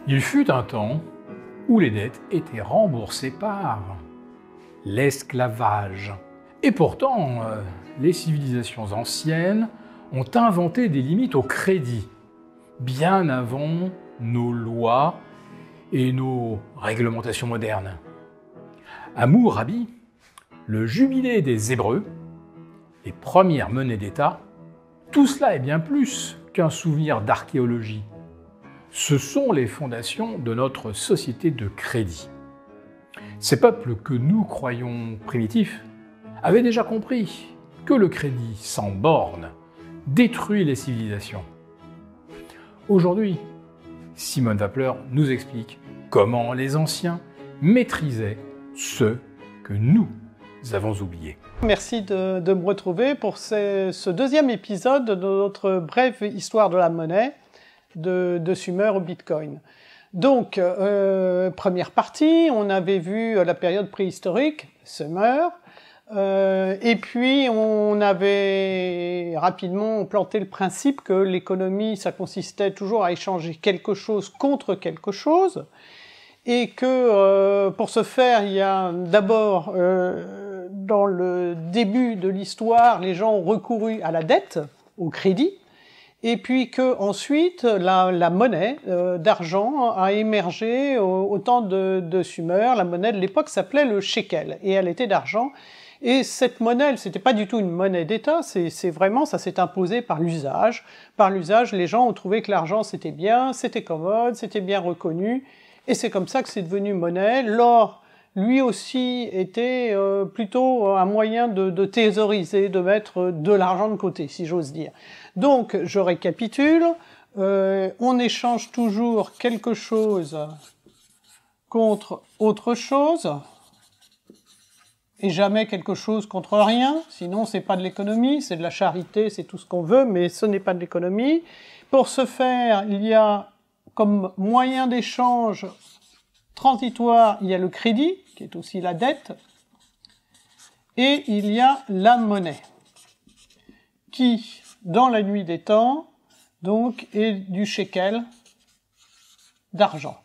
Il fut un temps où les dettes étaient remboursées par l'esclavage. Et pourtant, les civilisations anciennes ont inventé des limites au crédit, bien avant nos lois et nos réglementations modernes. Hammurabi, le jubilé des Hébreux, les premières monnaies d'État, tout cela est bien plus qu'un souvenir d'archéologie. Ce sont les fondations de notre société de crédit. Ces peuples que nous croyons primitifs avaient déjà compris que le crédit sans borne détruit les civilisations. Aujourd'hui, Simone Wappler nous explique comment les anciens maîtrisaient ce que nous avons oublié. Merci de me retrouver pour ce deuxième épisode de notre brève histoire de la monnaie, de Sumer au Bitcoin. Donc, première partie, on avait vu la période préhistorique, Sumer, et puis on avait rapidement planté le principe que l'économie, ça consistait toujours à échanger quelque chose contre quelque chose, et que pour ce faire, il y a d'abord, dans le début de l'histoire, les gens ont recouru à la dette, au crédit, et puis que ensuite la monnaie d'argent a émergé au temps de Sumer. La monnaie de l'époque s'appelait le shekel, et elle était d'argent. Et cette monnaie, c'était pas du tout une monnaie d'État, c'est vraiment, ça s'est imposé par l'usage. Par l'usage, les gens ont trouvé que l'argent c'était bien, c'était commode, c'était bien reconnu, et c'est comme ça que c'est devenu monnaie. L'or, lui aussi, était plutôt un moyen de thésauriser, de mettre de l'argent de côté, si j'ose dire. Donc, je récapitule, on échange toujours quelque chose contre autre chose, et jamais quelque chose contre rien, sinon c'est pas de l'économie, c'est de la charité, c'est tout ce qu'on veut, mais ce n'est pas de l'économie. Pour ce faire, il y a comme moyen d'échange transitoire, il y a le crédit, qui est aussi la dette, et il y a la monnaie, qui, dans la nuit des temps, donc, est du shekel d'argent.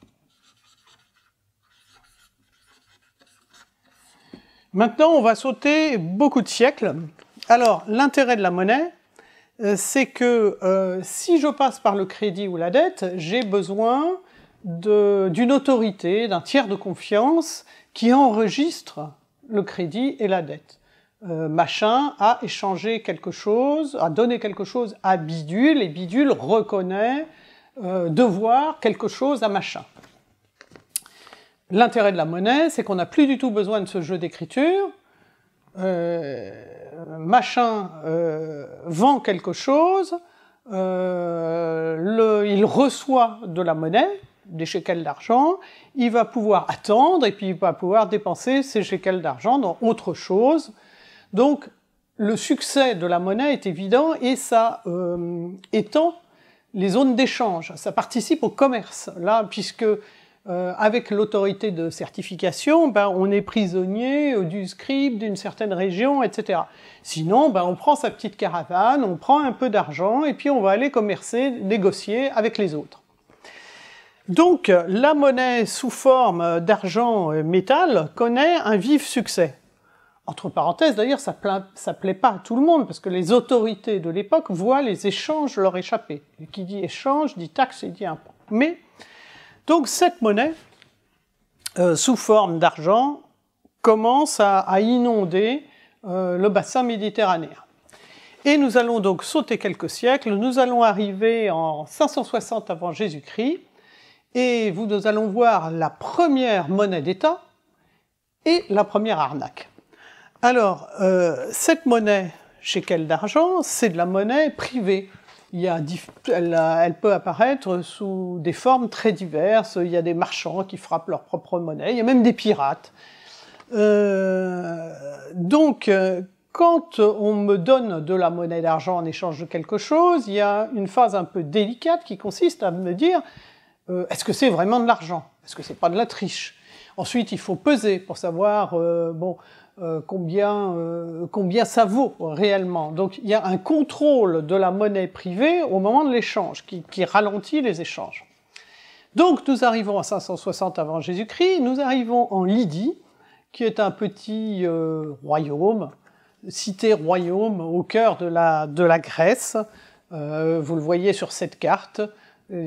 Maintenant, on va sauter beaucoup de siècles. Alors, l'intérêt de la monnaie, c'est que si je passe par le crédit ou la dette, j'ai besoin d'une autorité, d'un tiers de confiance qui enregistre le crédit et la dette. Machin a échangé quelque chose, a donné quelque chose à Bidule, et Bidule reconnaît devoir quelque chose à Machin. L'intérêt de la monnaie, c'est qu'on n'a plus du tout besoin de ce jeu d'écriture. Machin vend quelque chose, il reçoit de la monnaie, des shekels d'argent, il va pouvoir attendre et puis il va pouvoir dépenser ces shekels d'argent dans autre chose. Donc le succès de la monnaie est évident et ça étend les zones d'échange, ça participe au commerce, là, puisque avec l'autorité de certification, on est prisonnier du scribe d'une certaine région, etc. Sinon, on prend sa petite caravane, on prend un peu d'argent, et puis on va aller commercer, négocier avec les autres. Donc, la monnaie sous forme d'argent métal connaît un vif succès. Entre parenthèses, d'ailleurs, ça plaît pas à tout le monde, parce que les autorités de l'époque voient les échanges leur échapper. Et qui dit échange, dit taxe et dit impôt. Mais donc cette monnaie, sous forme d'argent, commence à inonder le bassin méditerranéen. Et nous allons donc sauter quelques siècles, nous allons arriver en 560 avant Jésus-Christ, et nous allons voir la première monnaie d'État et la première arnaque. Alors, cette monnaie shekel d'argent, c'est de la monnaie privée. Elle peut apparaître sous des formes très diverses. Il y a des marchands qui frappent leur propre monnaie. Il y a même des pirates. Donc, quand on me donne de la monnaie d'argent en échange de quelque chose, il y a une phase un peu délicate qui consiste à me dire est-ce que c'est vraiment de l'argent? Est-ce que c'est pas de la triche? Ensuite, il faut peser pour savoir combien ça vaut réellement. Donc il y a un contrôle de la monnaie privée au moment de l'échange qui ralentit les échanges. Donc nous arrivons à 560 avant Jésus-Christ, nous arrivons en Lydie, qui est un petit royaume, cité-royaume au cœur de la Grèce. Vous le voyez sur cette carte,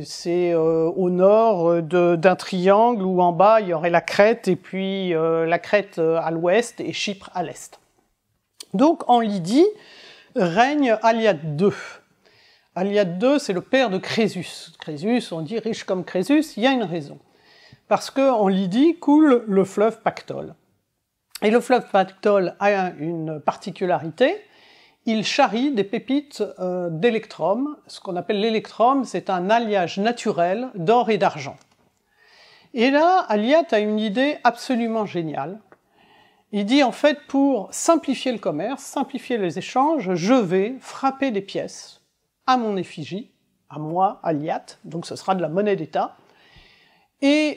c'est au nord d'un triangle où en bas il y aurait la Crète, et puis la Crète à l'ouest et Chypre à l'est. Donc en Lydie règne Aliade II. Aliade II, c'est le père de Crésus. Crésus, on dit riche comme Crésus, il y a une raison. Parce qu'en Lydie coule le fleuve Pactole. Et le fleuve Pactole a une particularité, il charrie des pépites d'électrum. Ce qu'on appelle l'électrum, c'est un alliage naturel d'or et d'argent. Et là, Aliade a une idée absolument géniale. Il dit en fait, pour simplifier le commerce, simplifier les échanges, je vais frapper des pièces à mon effigie, à moi, Aliade, donc ce sera de la monnaie d'État. Et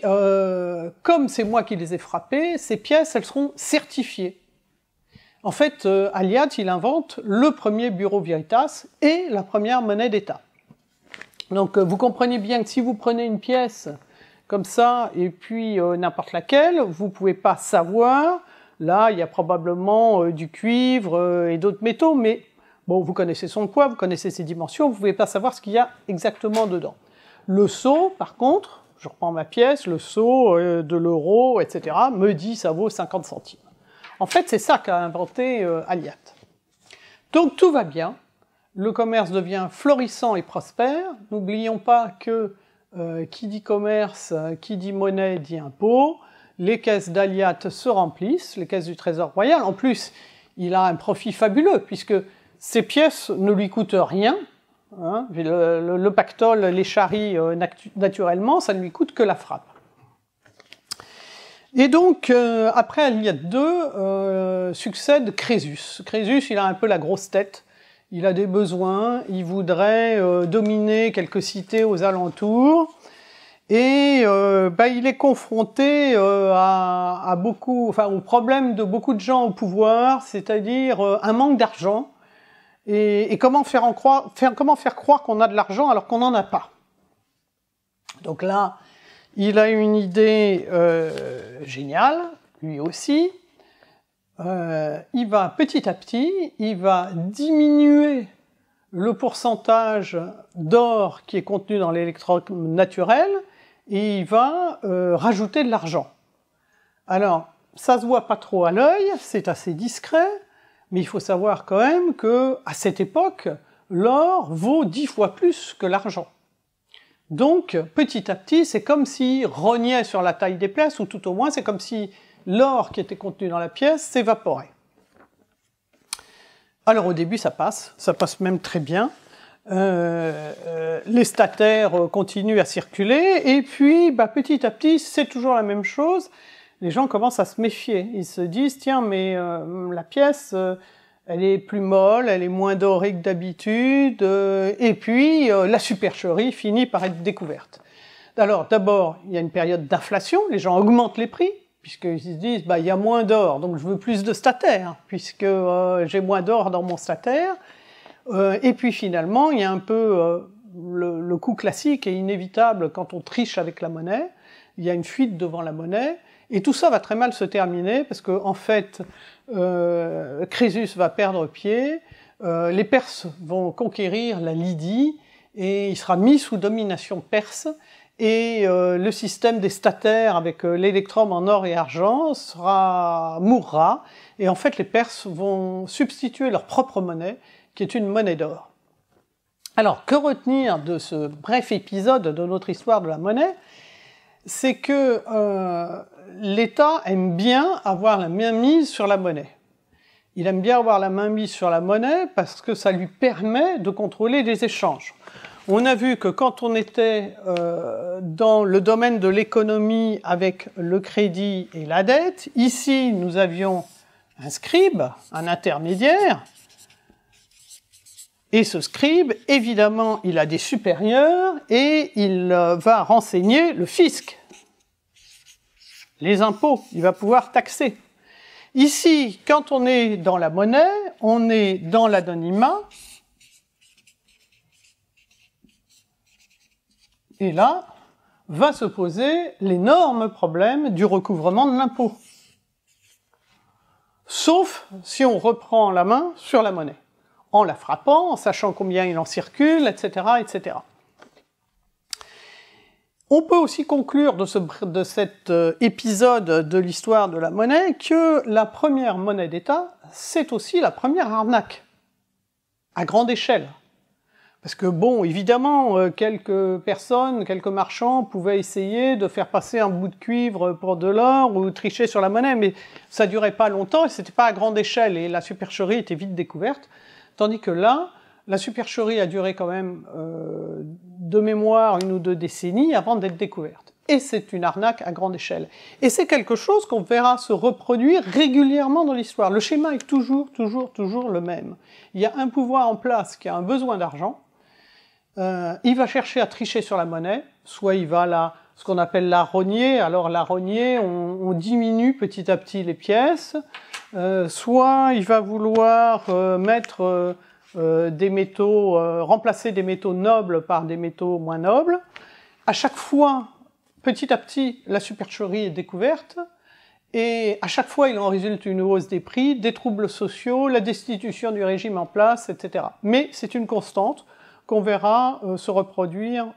comme c'est moi qui les ai frappées, ces pièces, elles seront certifiées. En fait, Aliade, il invente le premier bureau veritas et la première monnaie d'État. Donc vous comprenez bien que si vous prenez une pièce comme ça, et puis n'importe laquelle, vous ne pouvez pas savoir. Là, il y a probablement du cuivre et d'autres métaux, mais bon, vous connaissez son poids, vous connaissez ses dimensions, vous ne pouvez pas savoir ce qu'il y a exactement dedans. Le sceau, par contre, je reprends ma pièce, le sceau de l'euro, etc., me dit ça vaut 50 centimes. En fait, c'est ça qu'a inventé Aliade. Donc tout va bien, le commerce devient florissant et prospère. N'oublions pas que qui dit commerce, qui dit monnaie, dit impôt. Les caisses d'Aliade se remplissent, les caisses du Trésor royal. En plus, il a un profit fabuleux, puisque ces pièces ne lui coûtent rien. Hein, le pactole les charrie naturellement, ça ne lui coûte que la frappe. Et donc, après Aliade II, succède Crésus. Crésus, il a un peu la grosse tête, il a des besoins, il voudrait dominer quelques cités aux alentours, et il est confronté au problème de beaucoup de gens au pouvoir, c'est-à-dire un manque d'argent, et comment faire croire qu'on a de l'argent alors qu'on n'en a pas. Donc là, il a une idée géniale, lui aussi. Il va petit à petit, il va diminuer le pourcentage d'or qui est contenu dans l'électrum naturel, et il va rajouter de l'argent. Alors, ça se voit pas trop à l'œil, c'est assez discret, mais il faut savoir quand même que à cette époque, l'or vaut 10 fois plus que l'argent. Donc, petit à petit, c'est comme s'il rognait sur la taille des pièces, ou tout au moins, c'est comme si l'or qui était contenu dans la pièce s'évaporait. Alors au début, ça passe même très bien. Les stataires continuent à circuler, et puis petit à petit, c'est toujours la même chose. Les gens commencent à se méfier. Ils se disent, tiens, mais la pièce, elle est plus molle, elle est moins dorée que d'habitude, et puis la supercherie finit par être découverte. Alors d'abord, il y a une période d'inflation, les gens augmentent les prix, puisqu'ils se disent, il y a moins d'or, donc je veux plus de stataires, puisque j'ai moins d'or dans mon stataire. Et puis finalement, il y a un peu le coup classique et inévitable quand on triche avec la monnaie. Il y a une fuite devant la monnaie, et tout ça va très mal se terminer, parce que en fait, Crésus va perdre pied, les Perses vont conquérir la Lydie, et il sera mis sous domination perse, et le système des stataires avec l'électrum en or et argent mourra, et en fait les Perses vont substituer leur propre monnaie, qui est une monnaie d'or. Alors, que retenir de ce bref épisode de notre histoire de la monnaie? C'est que l'État aime bien avoir la main mise sur la monnaie. Il aime bien avoir la main mise sur la monnaie parce que ça lui permet de contrôler les échanges. On a vu que quand on était dans le domaine de l'économie avec le crédit et la dette, ici nous avions un scribe, un intermédiaire, et ce scribe, évidemment, il a des supérieurs et il va renseigner le fisc, les impôts, il va pouvoir taxer. Ici, quand on est dans la monnaie, on est dans l'anonymat, et là, va se poser l'énorme problème du recouvrement de l'impôt. Sauf si on reprend la main sur la monnaie, en la frappant, en sachant combien il en circule, etc., etc. On peut aussi conclure de cet épisode de l'histoire de la monnaie que la première monnaie d'État, c'est aussi la première arnaque, à grande échelle. Parce que bon, évidemment, quelques personnes, quelques marchands pouvaient essayer de faire passer un bout de cuivre pour de l'or ou tricher sur la monnaie, mais ça durait pas longtemps et c'était pas à grande échelle et la supercherie était vite découverte. Tandis que là, la supercherie a duré quand même de mémoire 1 ou 2 décennies avant d'être découverte. Et c'est une arnaque à grande échelle. Et c'est quelque chose qu'on verra se reproduire régulièrement dans l'histoire. Le schéma est toujours le même. Il y a un pouvoir en place qui a un besoin d'argent. Il va chercher à tricher sur la monnaie, soit il va ce qu'on appelle la rogner. Alors la rogner, on diminue petit à petit les pièces, soit il va vouloir mettre des métaux, remplacer des métaux nobles par des métaux moins nobles. À chaque fois, petit à petit, la supercherie est découverte, et à chaque fois, il en résulte une hausse des prix, des troubles sociaux, la destitution du régime en place, etc. Mais c'est une constante qu'on verra se reproduire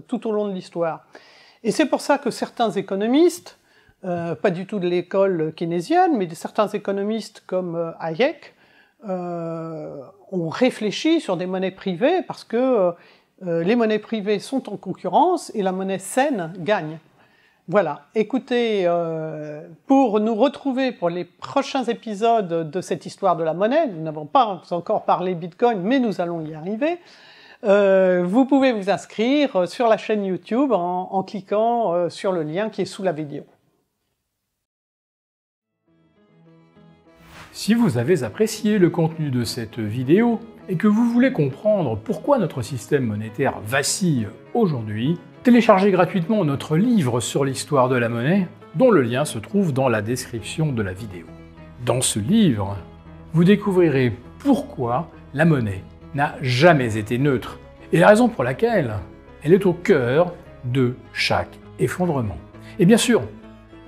tout au long de l'histoire. Et c'est pour ça que certains économistes, pas du tout de l'école keynésienne, mais certains économistes comme Hayek, ont réfléchi sur des monnaies privées parce que les monnaies privées sont en concurrence et la monnaie saine gagne. Voilà, écoutez, pour nous retrouver pour les prochains épisodes de cette histoire de la monnaie, nous n'avons pas encore parlé Bitcoin, mais nous allons y arriver, vous pouvez vous inscrire sur la chaîne YouTube en cliquant sur le lien qui est sous la vidéo. Si vous avez apprécié le contenu de cette vidéo et que vous voulez comprendre pourquoi notre système monétaire vacille aujourd'hui, téléchargez gratuitement notre livre sur l'histoire de la monnaie, dont le lien se trouve dans la description de la vidéo. Dans ce livre, vous découvrirez pourquoi la monnaie n'a jamais été neutre, et la raison pour laquelle elle est au cœur de chaque effondrement. Et bien sûr,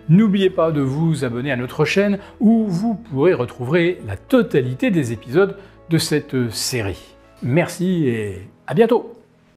n'oubliez pas de vous abonner à notre chaîne où vous pourrez retrouver la totalité des épisodes de cette série. Merci et à bientôt!